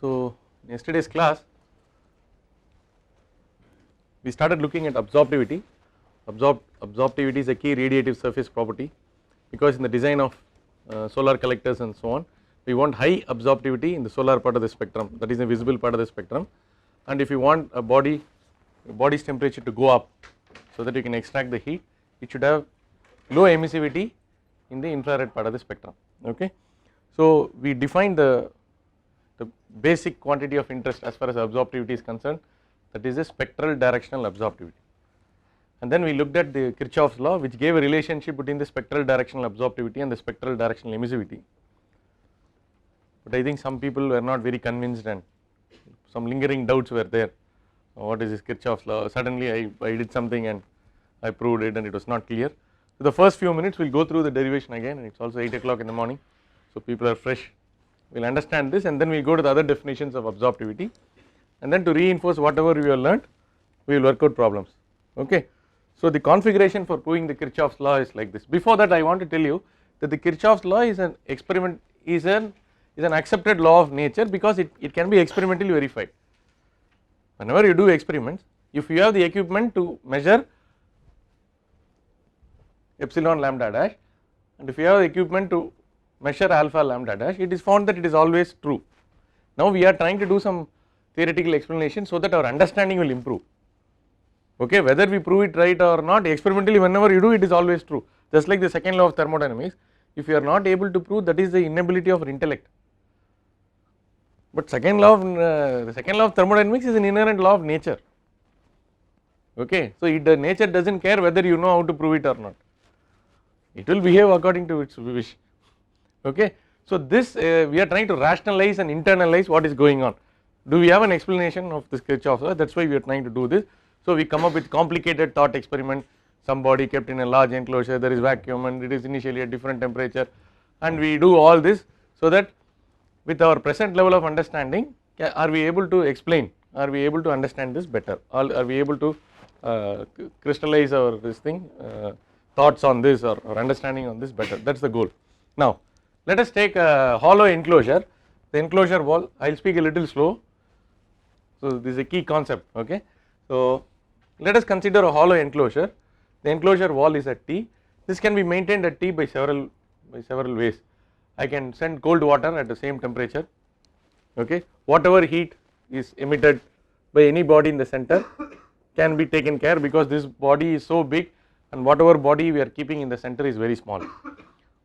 So, in yesterday's class we started looking at absorptivity. Absorptivity is a key radiative surface property, because in the design of solar collectors and so on, we want high absorptivity in the solar part of the spectrum, that is the visible part of the spectrum, and if you want a body's temperature to go up so that you can extract the heat, it should have low emissivity in the infrared part of the spectrum. Okay. So, we defined the basic quantity of interest as far as absorptivity is concerned, that is the spectral directional absorptivity, and then we looked at the Kirchhoff's law, which gave a relationship between the spectral directional absorptivity and the spectral directional emissivity. But I think some people were not very convinced and some lingering doubts were there. What is this Kirchhoff's law? Suddenly I did something and I proved it and it was not clear. So the first few minutes we will go through the derivation again, and it is also 8 o'clock in the morning, so people are fresh. We will understand this and then we will go to the other definitions of absorptivity, and then to reinforce whatever we have learnt, we will work out problems. Okay. So the configuration for proving the Kirchhoff's law is like this. Before that, I want to tell you that the Kirchhoff's law is an experiment, is an accepted law of nature, because it can be experimentally verified. Whenever you do experiments, if you have the equipment to measure epsilon lambda dash, and if you have the equipment to measure alpha lambda dash, it is found that it is always true. Now we are trying to do some theoretical explanation so that our understanding will improve. Okay, whether we prove it right or not, experimentally whenever you do, it is always true. Just like the second law of thermodynamics, if you are not able to prove, that is the inability of our intellect. But the second law of thermodynamics is an inherent law of nature. Okay, so the nature does not care whether you know how to prove it or not, it will behave according to its wish. Okay, so this we are trying to rationalize and internalize what is going on. Do we have an explanation of this Kirchhoff's law? That is why we are trying to do this. So we come up with complicated thought experiment, some body kept in a large enclosure, there is vacuum and it is initially at different temperature, and we do all this so that with our present level of understanding, are we able to explain, are we able to understand this better, are we able to crystallize our thoughts on this or understanding on this better, that is the goal. Now let us take a hollow enclosure, the enclosure wall, I will speak a little slow, so this is a key concept. Okay. So let us consider a hollow enclosure, the enclosure wall is at T, this can be maintained at T by several ways. I can send cold water at the same temperature, okay, whatever heat is emitted by any body in the center can be taken care, because this body is so big and whatever body we are keeping in the center is very small.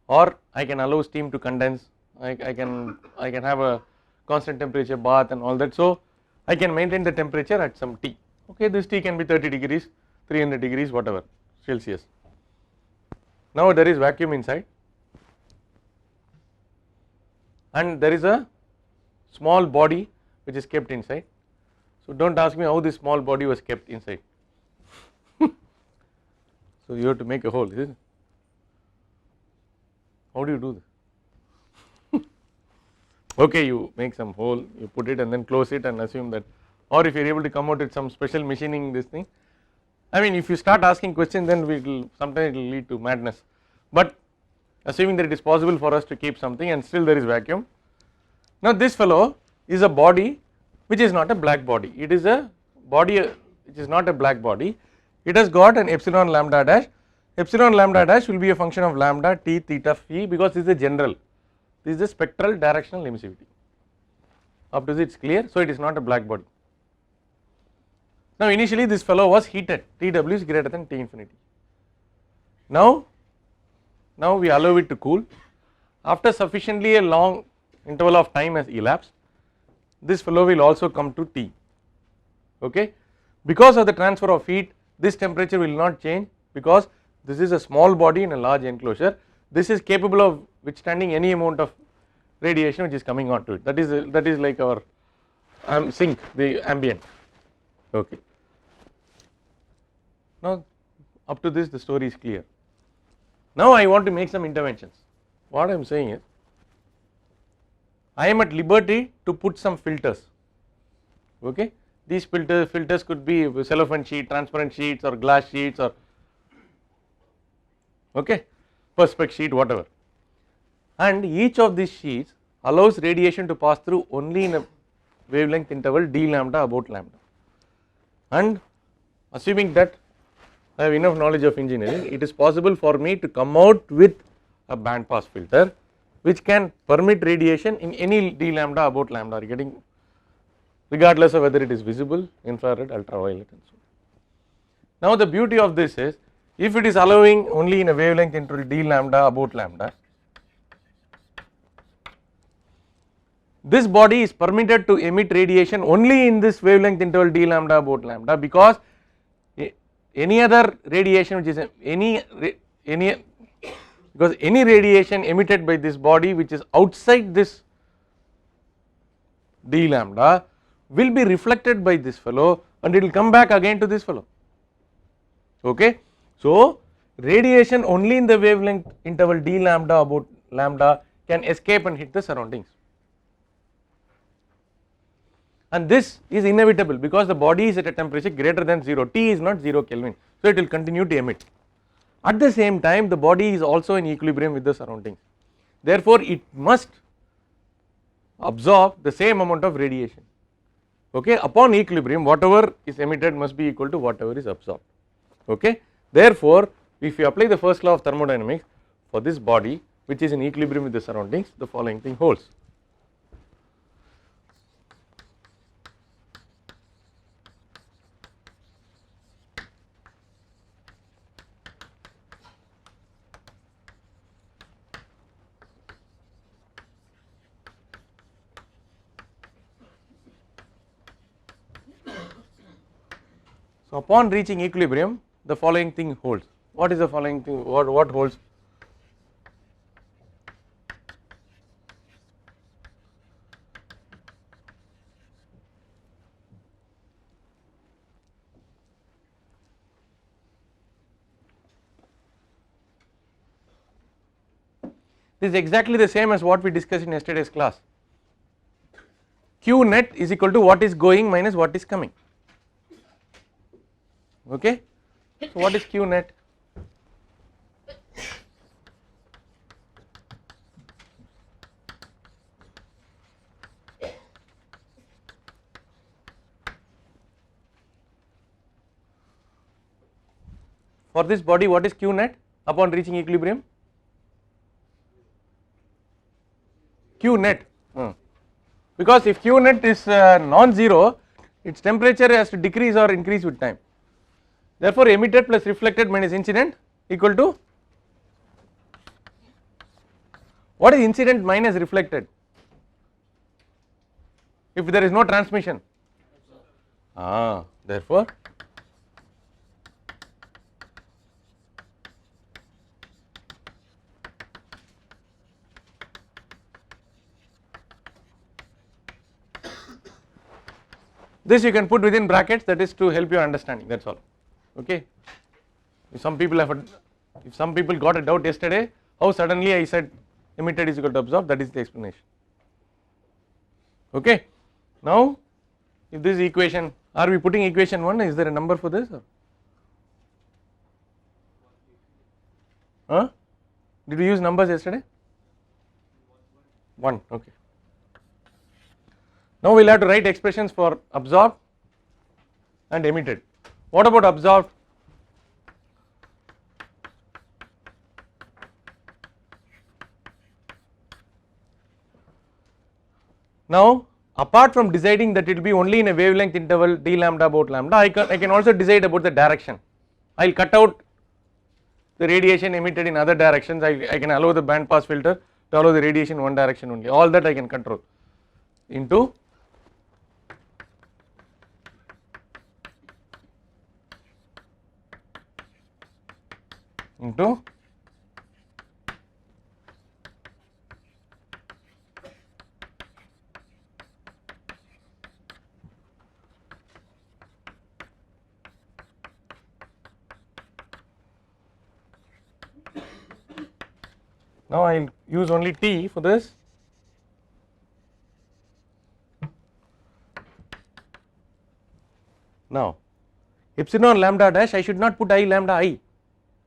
Or I can allow steam to condense, I can have a constant temperature bath and all that, so I can maintain the temperature at some T. Okay, this T can be 30 degrees, 300 degrees, whatever Celsius. Now there is vacuum inside and there is a small body which is kept inside. So do not ask me how this small body was kept inside. So you have to make a hole, isn't it? How do you do this? Okay, you make some hole, you put it and then close it and assume that, or if you are able to come out with some special machining this thing, I mean if you start asking questions, then sometimes it will lead to madness, but assuming that it is possible for us to keep something and still there is vacuum. Now this fellow is a body which is not a black body, it is a body which is not a black body, it has got an epsilon lambda dash, epsilon lambda dash will be a function of lambda T theta phi, because this is a general, this is the spectral directional emissivity. Up to this it is clear, so it is not a black body. Now initially this fellow was heated, Tw is greater than T infinity. Now we allow it to cool, after sufficiently a long interval of time has elapsed, this fellow will also come to T. Okay, because of the transfer of heat, this temperature will not change, because this is a small body in a large enclosure, this is capable of withstanding any amount of radiation which is coming onto it, that is like our sink, the ambient. Okay. Now up to this the story is clear. Now I want to make some interventions. What I am saying is, I am at liberty to put some filters. Okay, these filters could be cellophane sheet, transparent sheets or glass sheets or okay, perspex sheet, whatever, and each of these sheets allows radiation to pass through only in a wavelength interval d lambda about lambda, and assuming that I have enough knowledge of engineering, it is possible for me to come out with a band pass filter which can permit radiation in any d lambda about lambda, getting regardless of whether it is visible, infrared, ultraviolet and so on. Now the beauty of this is, if it is allowing only in a wavelength interval d lambda about lambda, this body is permitted to emit radiation only in this wavelength interval d lambda about lambda, because any other radiation which is any radiation emitted by this body which is outside this d lambda will be reflected by this fellow and it will come back again to this fellow. Okay. So radiation only in the wavelength interval d lambda about lambda can escape and hit the surroundings, and this is inevitable because the body is at a temperature greater than 0, T is not 0 Kelvin, so it will continue to emit. At the same time the body is also in equilibrium with the surroundings, therefore it must absorb the same amount of radiation. Okay, upon equilibrium whatever is emitted must be equal to whatever is absorbed. Okay, therefore if you apply the first law of thermodynamics for this body which is in equilibrium with the surroundings, the following thing holds. So upon reaching equilibrium the following thing holds. What is the following thing, what holds? This is exactly the same as what we discussed in yesterday's class. Q net is equal to what is going minus what is coming. Okay. So what is Q net? For this body what is Q net upon reaching equilibrium? Q net, because if Q net is non-zero, its temperature has to decrease or increase with time. Therefore emitted plus reflected minus incident equal to, what is incident minus reflected if there is no transmission? Therefore this you can put within brackets, that is to help your understanding, that is all. Okay. If some people got a doubt yesterday how suddenly I said emitted is equal to absorbed, that is the explanation. Okay. Now if this equation, are we putting equation 1, is there a number for this or? Did we use numbers yesterday? 1, okay. Now we will have to write expressions for absorbed and emitted. What about absorbed? Now apart from deciding that it will be only in a wavelength interval d lambda about lambda, I can also decide about the direction. I will cut out the radiation emitted in other directions. I can allow the band pass filter to allow the radiation in one direction only, all that I can control into now I will use only T for this. Now epsilon lambda dash, I should not put I lambda I,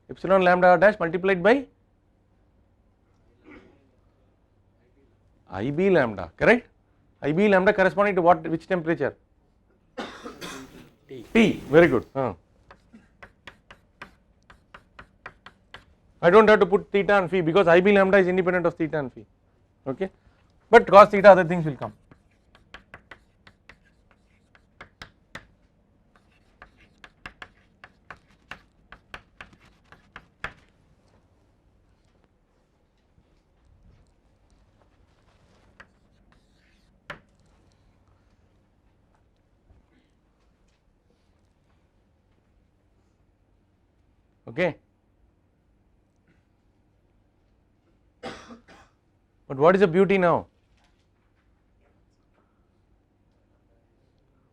epsilon lambda dash multiplied by IB lambda, correct? IB lambda corresponding to what, which temperature? T, very good. I don't have to put theta and phi because IB lambda is independent of theta and phi, okay, but cos theta other things will come. Okay, but what is the beauty now?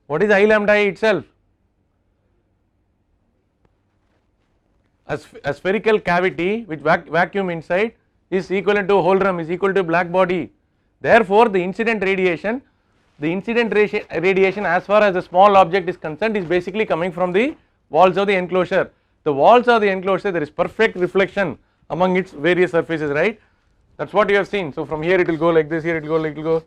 What is I lambda I itself? A spherical cavity with vacuum inside is equivalent to a whole drum, is equal to a black body. Therefore, the incident radiation as far as the small object is concerned is basically coming from the walls of the enclosure. The walls of the enclosure, there is perfect reflection among its various surfaces, right? That is what you have seen. So from here it will go like this, here it will go like it will go,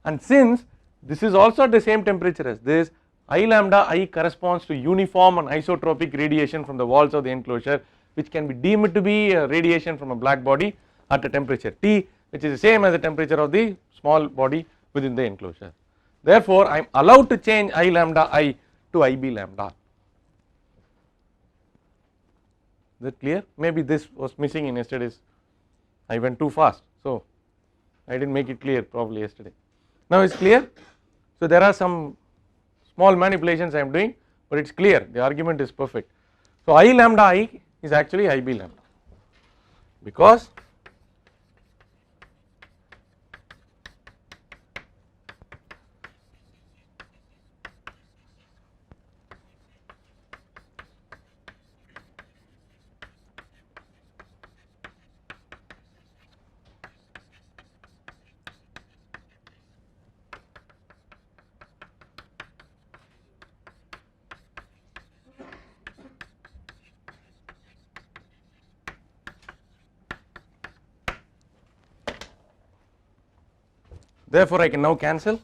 and since this is also at the same temperature as this, I lambda I corresponds to uniform and isotropic radiation from the walls of the enclosure, which can be deemed to be a radiation from a black body at a temperature T, which is the same as the temperature of the small body within the enclosure. Therefore, I am allowed to change I lambda I to IB lambda. Is that clear? Maybe this was missing in yesterday's, I went too fast, so I did not make it clear probably yesterday. Now it is clear. So there are some small manipulations I am doing, but it is clear, the argument is perfect. So I lambda I is actually IB lambda, because therefore I can now cancel.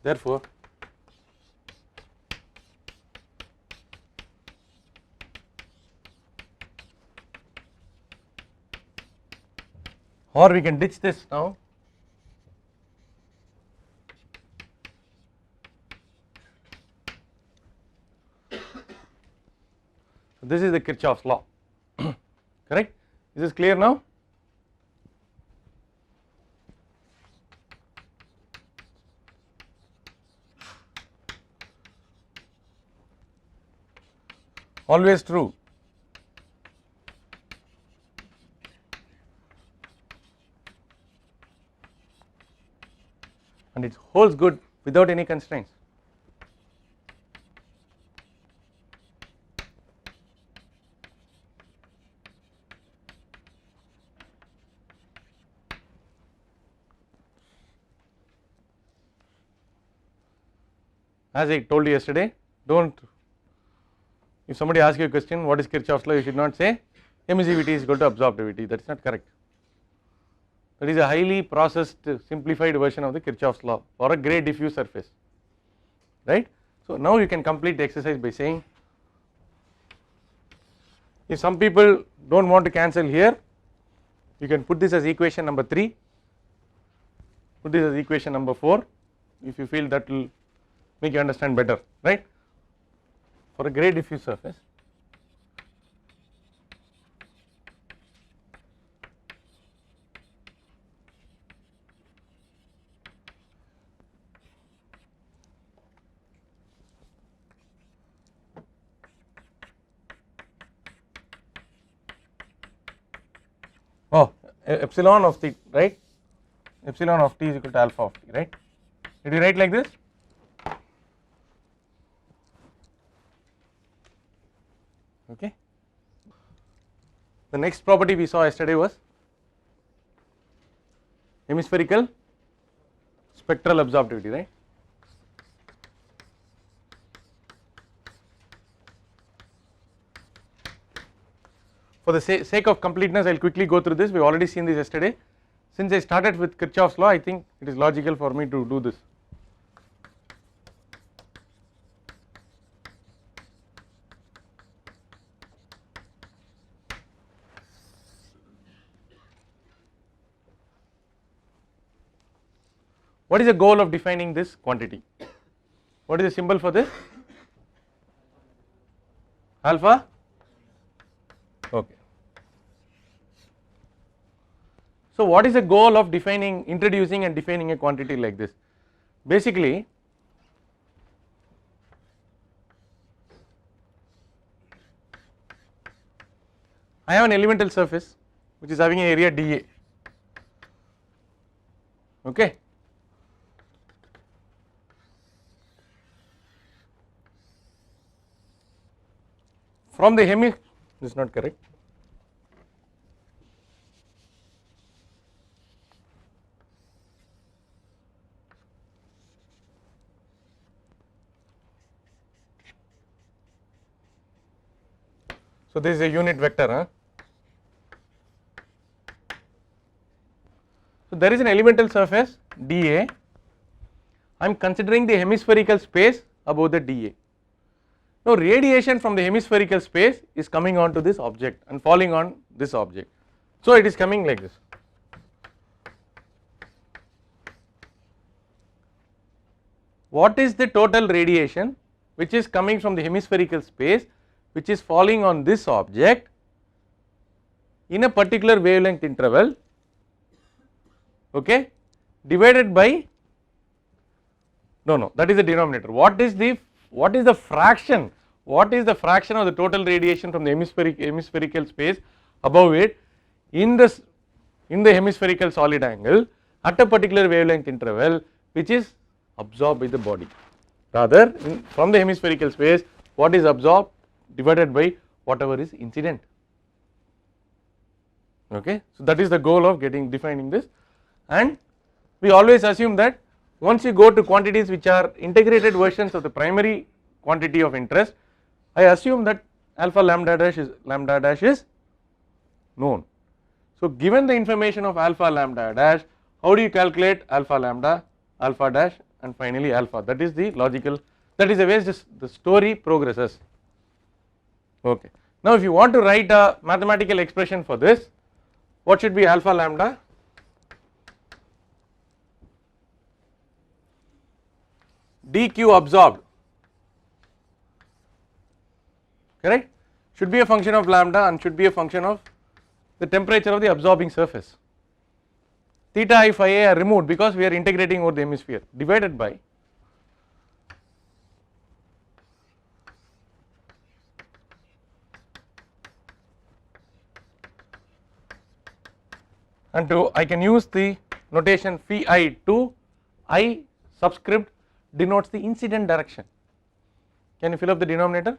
Therefore, or we can ditch this now. So this is the Kirchhoff's law, correct? Is this clear now? Always true. And it holds good without any constraints. As I told you yesterday, don't, if somebody asks you a question, what is Kirchhoff's law, you should not say emissivity is equal to absorptivity, that is not correct. That is a highly processed simplified version of the Kirchhoff's law for a gray diffuse surface, right. So now you can complete the exercise by saying, if some people do not want to cancel here, you can put this as equation number 3, put this as equation number 4, if you feel that will make you understand better, right. For a gray diffuse surface, epsilon of t, right, epsilon of t is equal to alpha of t, right. Did you write like this? Okay. The next property we saw yesterday was hemispherical spectral absorptivity, right? For the sake of completeness, I will quickly go through this. We have already seen this yesterday. Since I started with Kirchhoff's law, I think it is logical for me to do this. What is the goal of defining this quantity? What is the symbol for this? Alpha? Okay. So what is the goal of introducing and defining a quantity like this? Basically, I have an elemental surface which is having an area dA, okay. From the this is not correct. So this is a unit vector, So there is an elemental surface dA. I am considering the hemispherical space above the dA. Now radiation from the hemispherical space is coming on to this object and falling on this object. So it is coming like this. What is the total radiation which is coming from the hemispherical space which is falling on this object in a particular wavelength interval, okay, divided by, no, that is the denominator. What is the fraction? What is the fraction of the total radiation from the hemispherical space above it in the hemispherical solid angle at a particular wavelength interval which is absorbed by the body? Rather, from the hemispherical space, what is absorbed divided by whatever is incident. Okay, so that is the goal of defining this, and we always assume that once you go to quantities which are integrated versions of the primary quantity of interest, I assume that alpha lambda dash is known. So given the information of alpha lambda dash, how do you calculate alpha lambda, alpha dash, and finally alpha? That is the logical, that is the way the story progresses. Okay. Now if you want to write a mathematical expression for this, what should be alpha lambda? dq absorbed, correct, should be a function of lambda and should be a function of the temperature of the absorbing surface. Theta I phi a are removed because we are integrating over the hemisphere, divided by and I can use the notation phi I to I subscript denotes the incident direction. Can you fill up the denominator?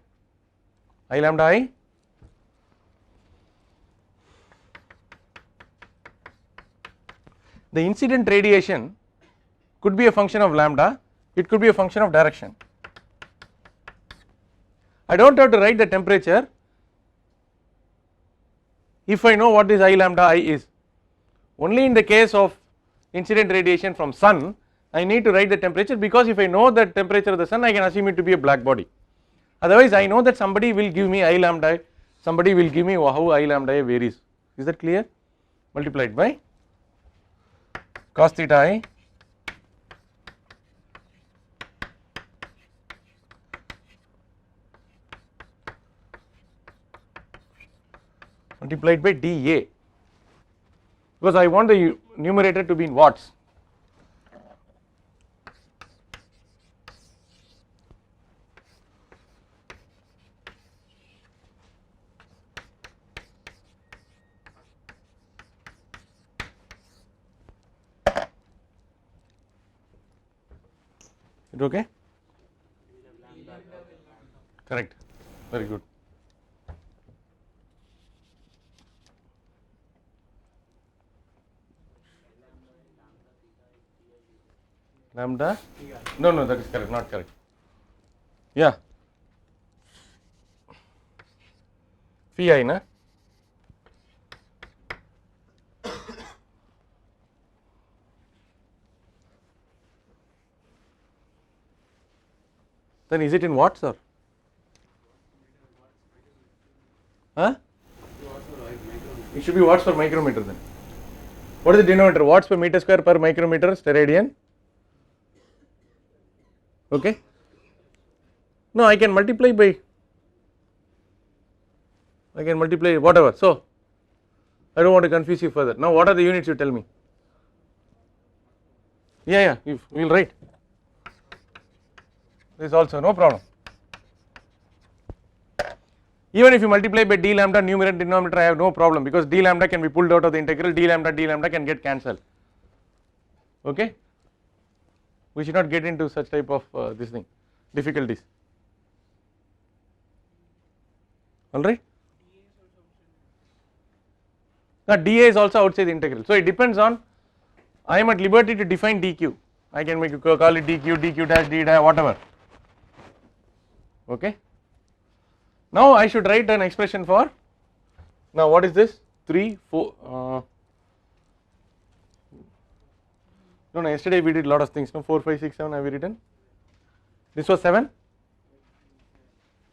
I lambda I, the incident radiation could be a function of lambda, it could be a function of direction. I do not have to write the temperature if I know what this I lambda I is. Only in the case of incident radiation from sun I need to write the temperature, because if I know the temperature of the sun I can assume it to be a black body. Otherwise I know that somebody will give me I lambda, somebody will give me how I lambda varies. Is that clear? Multiplied by cos theta I multiplied by dA, because I want the numerator to be in watts. Is it okay? Correct, very good. lambda, no, that is correct, not correct. Yeah, phi I, na? Then is it in watts or? Huh? It should be watts per micrometer then. What is the denominator? Watts per meter square per micrometer steradian. Okay. No, I can multiply whatever. So, I don't want to confuse you further. Now, what are the units you tell me? Yeah, we will write. This also no problem. Even if you multiply by d lambda numerator denominator, I have no problem because d lambda can be pulled out of the integral, d lambda can get cancelled. Okay. We should not get into such type of this thing, difficulties. Alright. Now dA is also outside the integral. So it depends on, I am at liberty to define dq. I can call it dq dash d dash whatever. Okay. Now I should write an expression for, now what is this? 3, 4, no, yesterday we did lot of things, no, 4, 5, 6, 7 have we written? This was 7?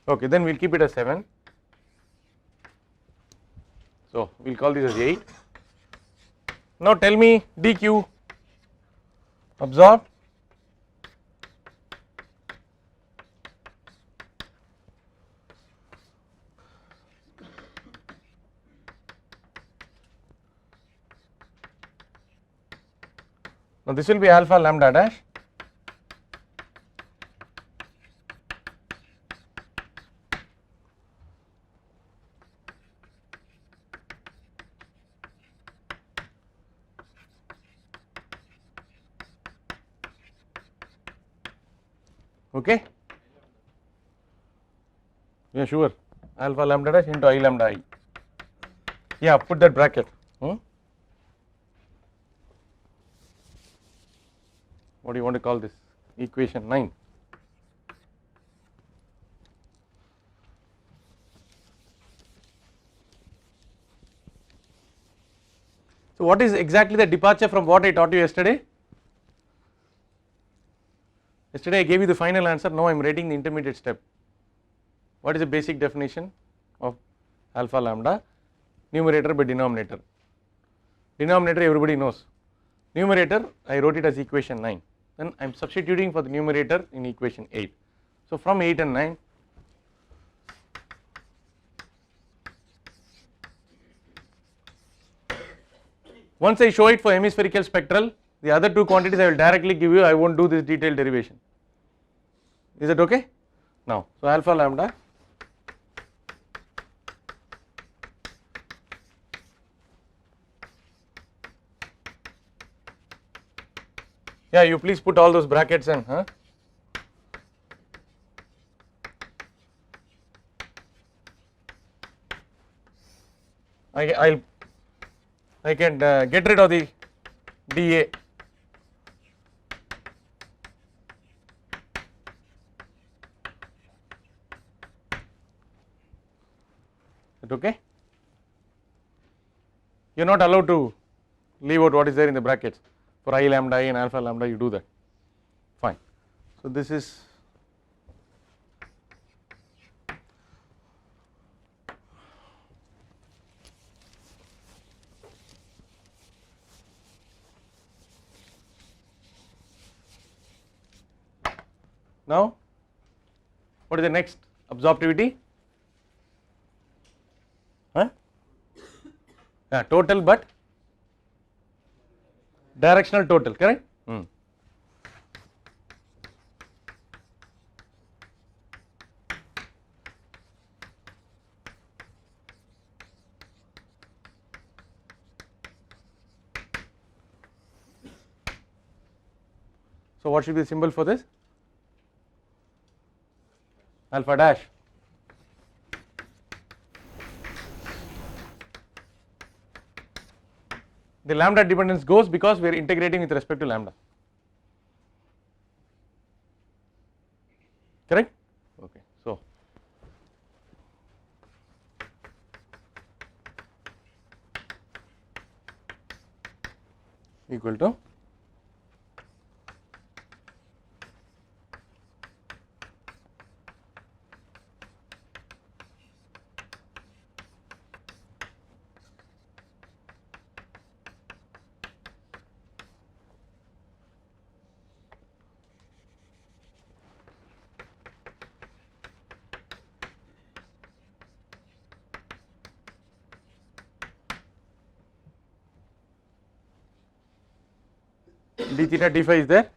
Okay, then we will keep it as 7. So we will call this as 8. Now tell me dq absorb. Now this will be alpha lambda dash. Okay. Yeah, sure. Alpha lambda dash into I lambda I. Yeah, put that bracket. What do you want to call this? Equation 9. So what is exactly the departure from what I taught you yesterday? Yesterday I gave you the final answer, now I am writing the intermediate step. What is the basic definition of alpha lambda? Numerator by denominator. Denominator everybody knows. Numerator I wrote it as equation 9. Then I am substituting for the numerator in equation 8. So from 8 and 9, once I show it for hemispherical spectral, the other two quantities I will directly give you, I will not do this detailed derivation. Is that okay? Now, so alpha lambda yeah, you please put all those brackets in, huh? I can get rid of the dA. Is that okay? You are not allowed to leave out what is there in the brackets. For I lambda I and alpha lambda you do that, fine. So this is now what is the next absorptivity? Huh? Yeah, total but directional total, correct? So what should be the symbol for this? Alpha dash. The lambda dependence goes because we are integrating with respect to lambda. correct. Okay, so equal to d theta d phi is there,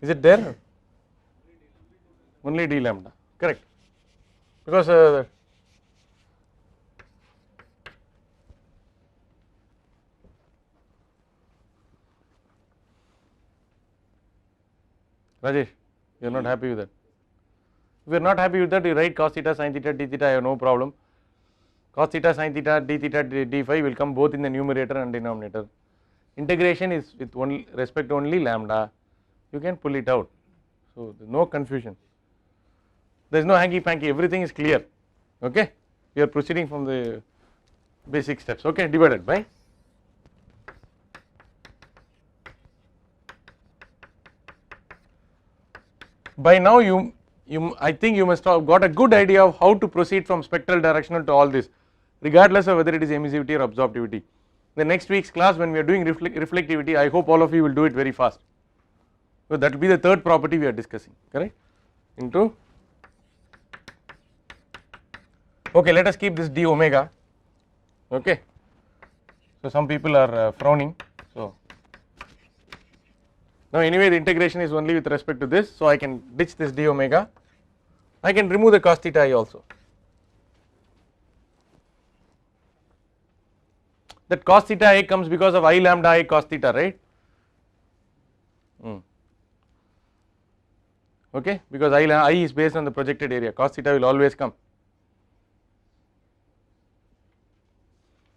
is it there? Only d lambda, correct, because Rajesh, you are not happy with that. If you are not happy with that, you write cos theta sin theta d theta, I have no problem. Cos theta sin theta d theta d phi will come both in the numerator and denominator. Integration is with only respect to only lambda, you can pull it out, so there is no confusion, there is no hanky panky, everything is clear. Okay, we are proceeding from the basic steps. Okay, divided by now I think you must have got a good idea of how to proceed from spectral directional to all this, regardless of whether it is emissivity or absorptivity. The next week's class, when we are doing reflectivity, I hope all of you will do it very fast. So that will be the third property we are discussing, correct, into, okay, let us keep this d omega, okay. So some people are frowning, so now anyway the integration is only with respect to this, so I can ditch this d omega, I can remove the cos theta I also. That cos theta I comes because of I lambda I cos theta, right? Okay, because I is based on the projected area, cos theta will always come,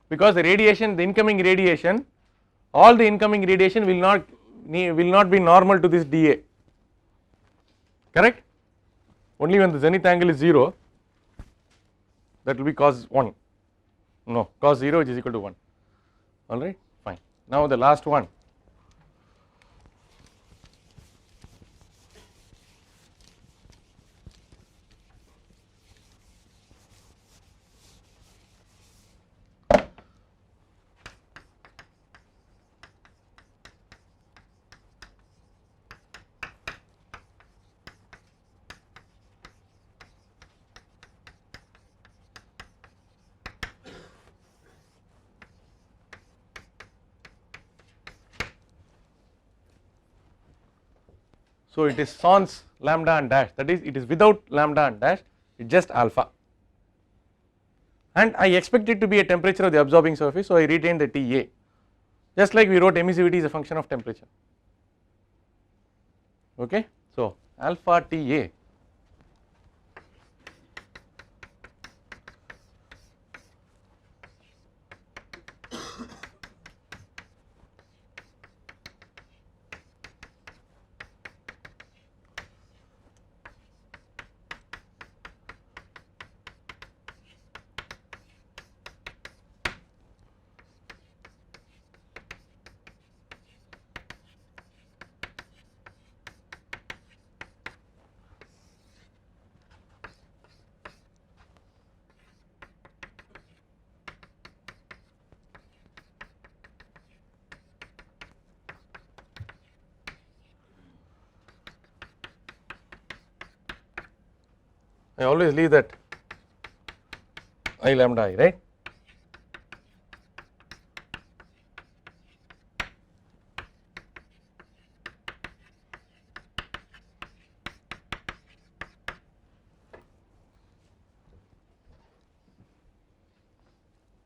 because the radiation, the incoming radiation, all the incoming radiation will not be normal to this dA, correct, only when the zenith angle is 0, that will be cos 1, no, cos 0 which is equal to 1, alright, fine. Now the last one, so it is sans lambda and dash, that is it is without lambda and dash, it is just alpha, and I expect it to be a temperature of the absorbing surface, so I retain the TA, just like we wrote emissivity is a function of temperature, okay. So alpha TA I always leave that I lambda I, right.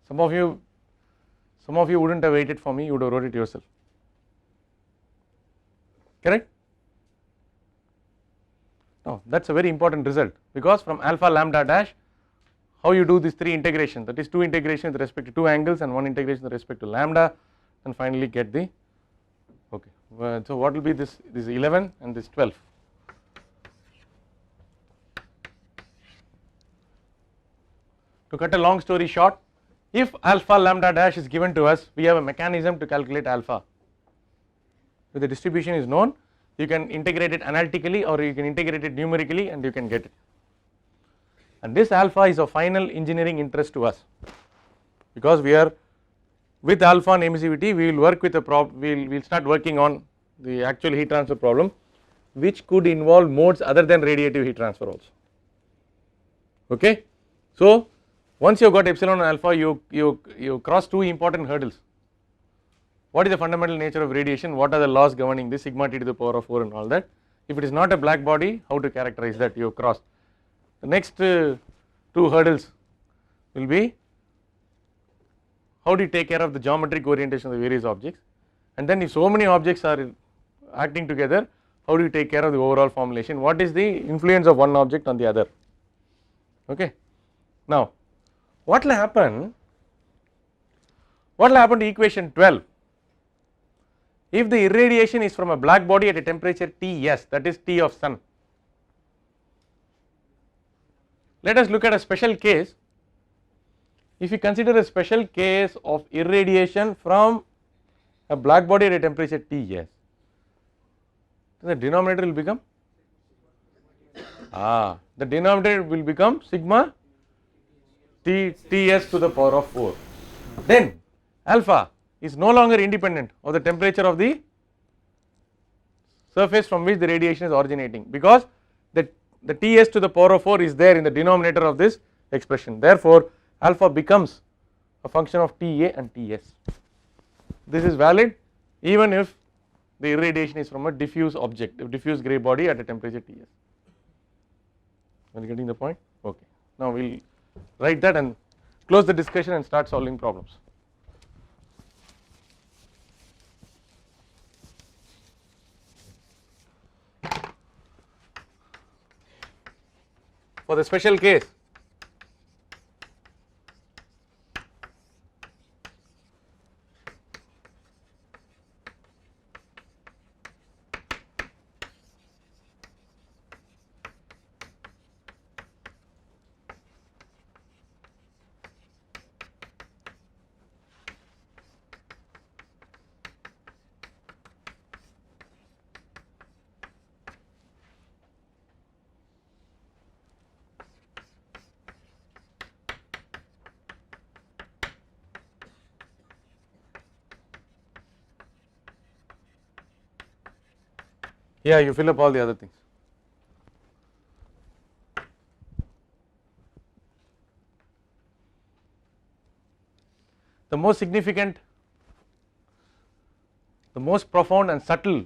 Some of you wouldn't have waited for me, you would have wrote it yourself, correct. Now that is a very important result, because from alpha lambda dash, how you do this 3 integration, that is 2 integration with respect to 2 angles and 1 integration with respect to lambda, and finally get the, okay, So what will be this? This is 11 and this 12. To cut a long story short, if alpha lambda dash is given to us, we have a mechanism to calculate alpha. If the distribution is known, you can integrate it analytically or you can integrate it numerically and you can get it. And this alpha is of final engineering interest to us, because we are with alpha and emissivity, we will work with a we will start working on the actual heat transfer problem, which could involve modes other than radiative heat transfer also. Okay. So once you have got epsilon and alpha, you cross two important hurdles. What is the fundamental nature of radiation? What are the laws governing this, sigma t to the power of 4 and all that? If it is not a black body, how to characterize that? You have crossed. The next two hurdles will be, how do you take care of the geometric orientation of the various objects, and then if so many objects are acting together, how do you take care of the overall formulation? What is the influence of one object on the other? Okay. Now what will happen to equation 12 if the irradiation is from a black body at a temperature Ts, that is T of sun? Let us look at a special case. If you consider a special case of irradiation from a black body at a temperature Ts, the denominator will become sigma Ts to the power of 4. Then alpha is no longer independent of the temperature of the surface from which the radiation is originating, because the Ts to the power of 4 is there in the denominator of this expression. Therefore alpha becomes a function of Ta and Ts. This is valid even if the irradiation is from a diffuse object, a diffuse grey body at a temperature Ts. Are you getting the point? Okay. Now we will write that and close the discussion and start solving problems. For the special case, yeah, you fill up all the other things. The most significant, the most profound and subtle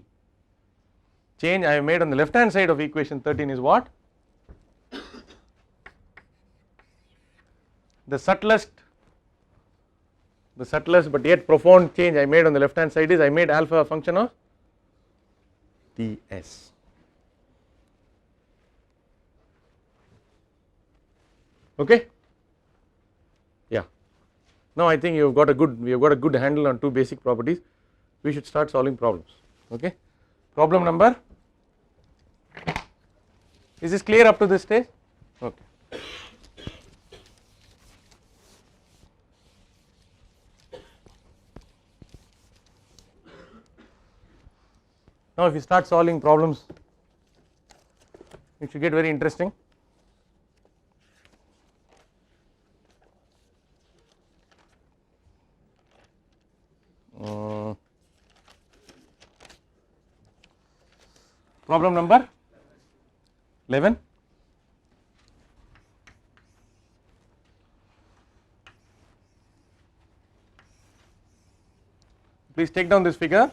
change I have made on the left hand side of equation 13 is what? The subtlest but yet profound change I made on the left hand side is I made alpha a function of Ts. Okay. Yeah. Now I think we have got a good handle on two basic properties. We should start solving problems. Okay. Problem number, is this clear up to this stage? Okay. Now if you start solving problems, it should get very interesting. Problem number 11. Please take down this figure.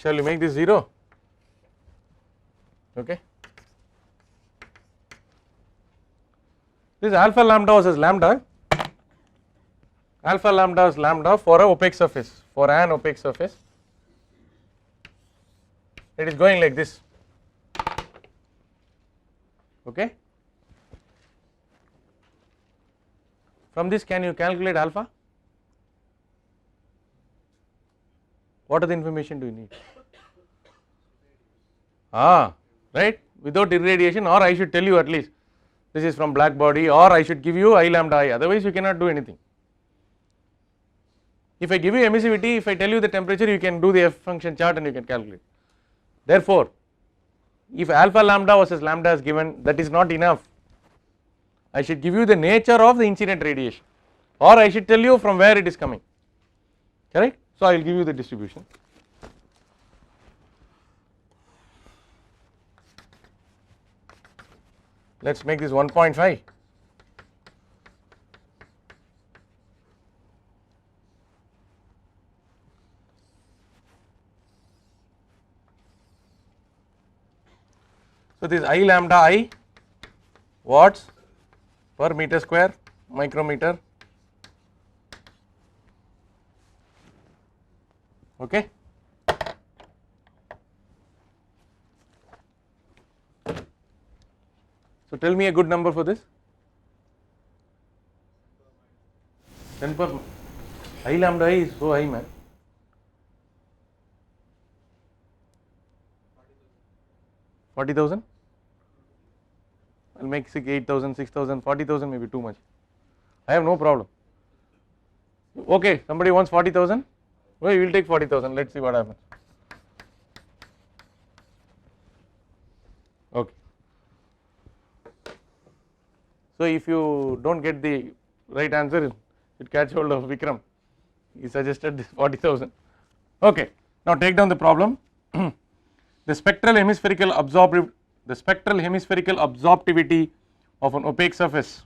shall we make this 0? Okay. This alpha lambda versus lambda. Alpha lambda is lambda for a opaque surface, for an opaque surface. It is going like this. Okay. From this, can you calculate alpha? What are the information do you need? Right, without irradiation, or I should tell you at least this is from black body, or I should give you I lambda I, otherwise you cannot do anything. If I give you emissivity, if I tell you the temperature, you can do the F function chart and you can calculate. Therefore, if alpha lambda versus lambda is given, that is not enough. I should give you the nature of the incident radiation, or I should tell you from where it is coming, correct. So, I will give you the distribution. Let us make this 1.5. So, this I lambda I watts per meter square micrometer, okay. So, tell me a good number for this. 10 per I lambda I is so high, man. 40,000. I'll make 8,000, 6,000, 40,000 may be too much. I have no problem. Okay, somebody wants 40,000. Well, we will take 40,000. Let's see what happens. Okay. So, if you don't get the right answer, you catch hold of Vikram. He suggested this 40,000. Okay. Now take down the problem. The spectral hemispherical absorptivity of an opaque surface.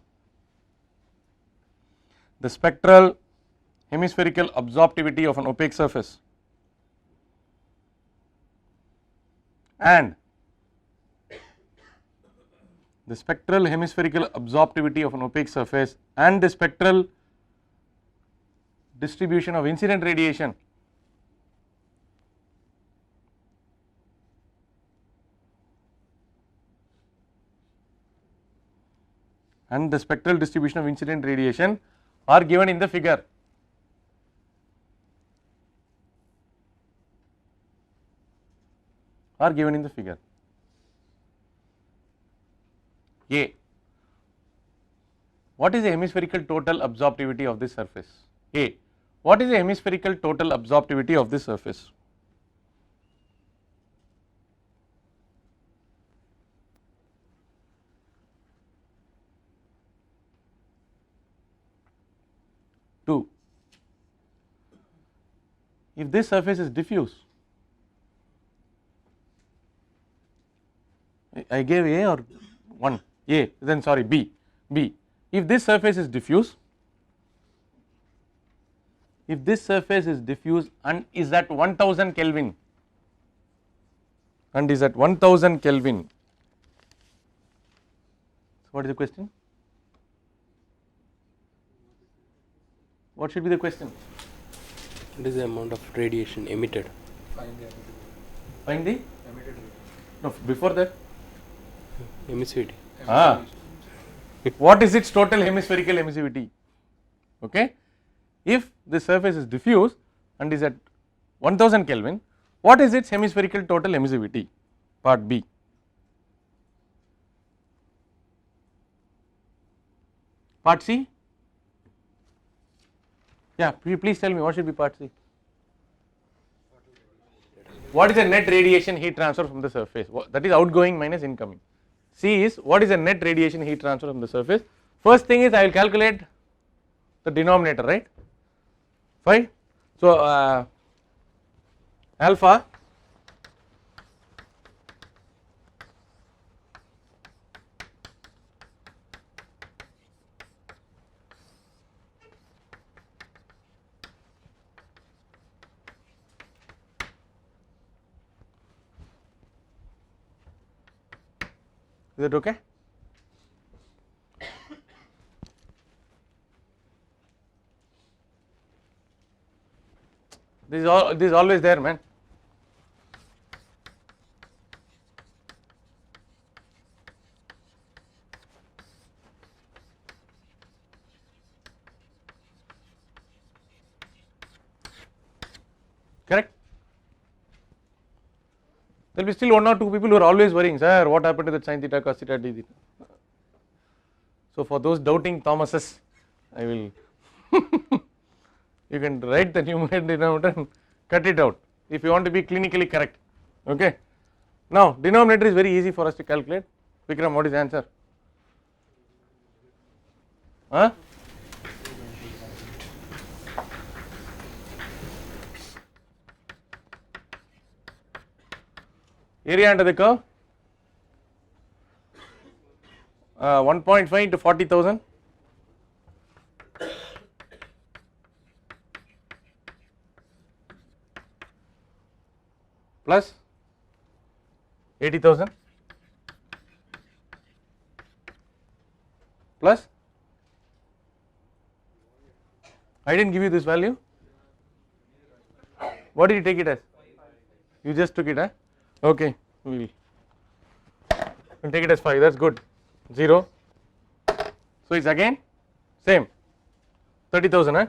The spectral hemispherical absorptivity of an opaque surface and the spectral hemispherical absorptivity of an opaque surface and the spectral distribution of incident radiation and the spectral distribution of incident radiation are given in the figure. A. What is the hemispherical total absorptivity of this surface? A. What is the hemispherical total absorptivity of this surface? Two. If this surface is diffuse, I gave A or 1, A, then sorry B, if this surface is diffuse, and is at 1000 Kelvin what is the question? What should be the question? What is the amount of radiation emitted? Find the no, before that Emissivity. What is its total hemispherical emissivity? Okay. If the surface is diffuse and is at 1000 Kelvin, what is its hemispherical total emissivity? Part B. Part C? Yeah, please tell me what should be part C? What is the net radiation heat transfer from the surface? That is outgoing minus incoming. C is what is the net radiation heat transfer from the surface? First thing is I will calculate the denominator, right? Fine. So, alpha Is it okay? This is always there, man. Correct? There will be still 1 or 2 people who are always worrying, sir, what happened to the sin theta, cos theta, d theta. So for those doubting Thomases, I will you can write the numerator denominator and cut it out if you want to be clinically correct. Okay. Now denominator is very easy for us to calculate. Vikram, what is the answer? Huh? Area under the curve 1.5 into 40,000 plus 80,000 plus, I did not give you this value. What did you take it as? You just took it, huh? Okay, we will take it as 5, that is good. 0. So it is again same 30,000, huh?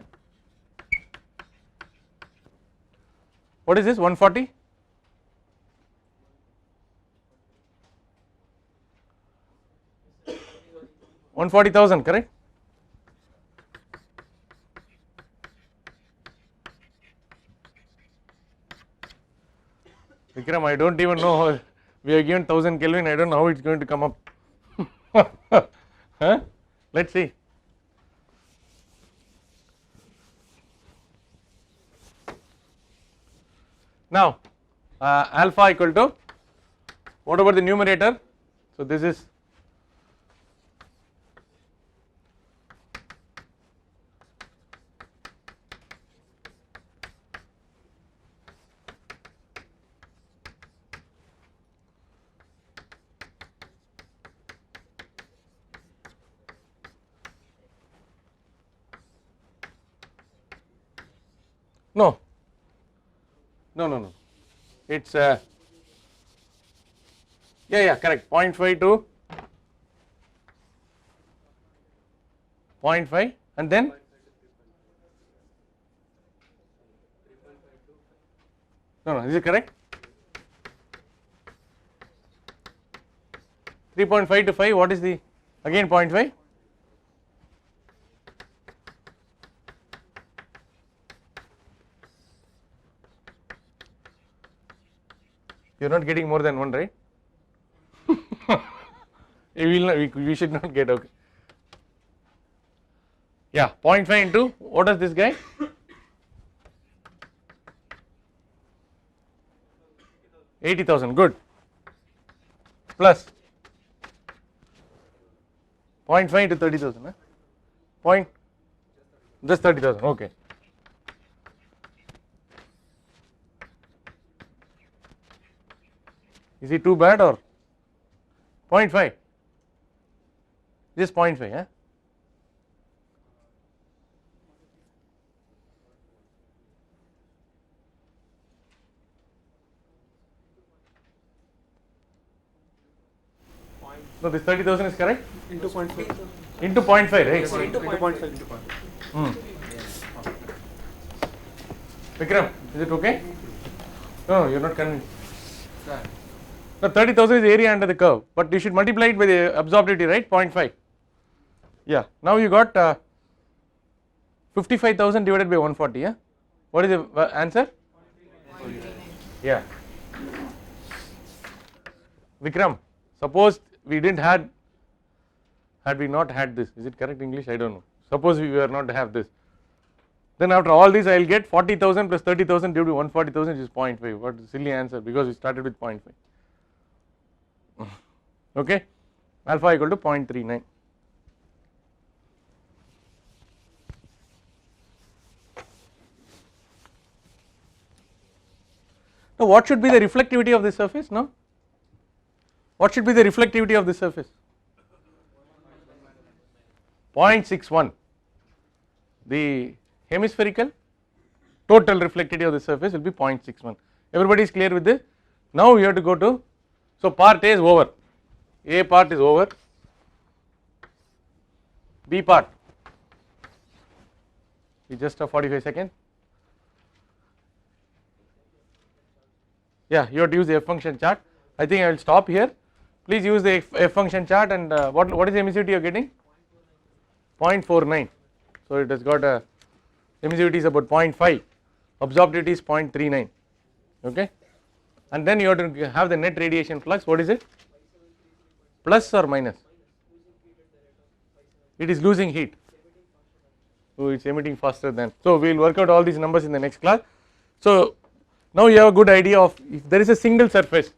What is this 140? $140,000, correct? Vikram, I don't even know how we are given 1000 Kelvin, I don't know how it is going to come up. Huh? Let us see. Now alpha equal to, what about the numerator? So this is no, it's yeah, correct, 0.5 to 0.5 and then no, is it correct? 3.5 to 5, what is the again 0.5? You are not getting more than 1, right? We should not get, okay. Yeah, 0.5 into, what is this guy? $80,000, good. Plus 0.5 into 30,000, huh? Just 30,000, okay. Is it too bad or 0.5? Just 0.5, huh? No, this 30,000 is correct? Into 0.5. Into 0.5, right? Into 0.5. Vikram, is it okay? No, you are not convinced. No, 30,000 is area under the curve, but you should multiply it by the absorptivity, right? 0.5. Yeah, now you got 55,000 divided by 140, yeah? What is the answer? Yeah. Vikram, suppose we didn't had we not had this, is it correct English? I don't know. Suppose we were not to have this. Then after all this I will get 40,000 plus 30,000 divided by 140,000 which is 0.5. What a silly answer because we started with 0.5. Okay, alpha equal to 0.39. Now what should be the reflectivity of this surface now? What should be the reflectivity of this surface? 0.61. The hemispherical total reflectivity of the surface will be 0.61. Everybody is clear with this? Now we have to go to, so part A is over, A part is over, B part, we just have 45 seconds. Yeah, you have to use the F function chart. I think I will stop here. Please use the F function chart and what is the emissivity you are getting? 0.49. So it has got a emissivity is about 0.5, absorptivity is 0.39, okay. And then you have to have the net radiation flux, what is it? Plus or minus? It is losing heat. So it is emitting faster than. So we will work out all these numbers in the next class. So now you have a good idea of if there is a single surface,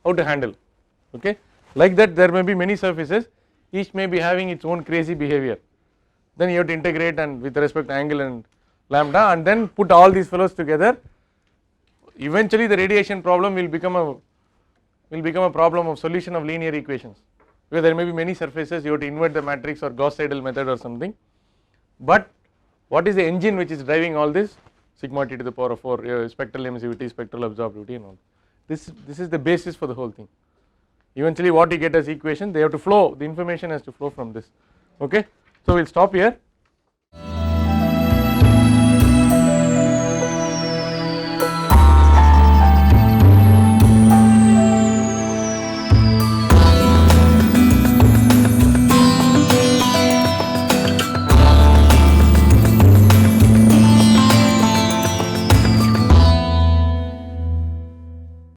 how to handle, okay. Like that there may be many surfaces, each may be having its own crazy behavior. Then you have to integrate and with respect to angle and lambda and then put all these fellows together. Eventually the radiation problem will become a problem of solution of linear equations, because there may be many surfaces, you have to invert the matrix or Gauss-Seidel method or something. But what is the engine which is driving all this? Sigma t to the power of 4, spectral emissivity, spectral absorptivity and all. This is the basis for the whole thing. Eventually what you get as equation, they have to flow, the information has to flow from this, okay. So we will stop here.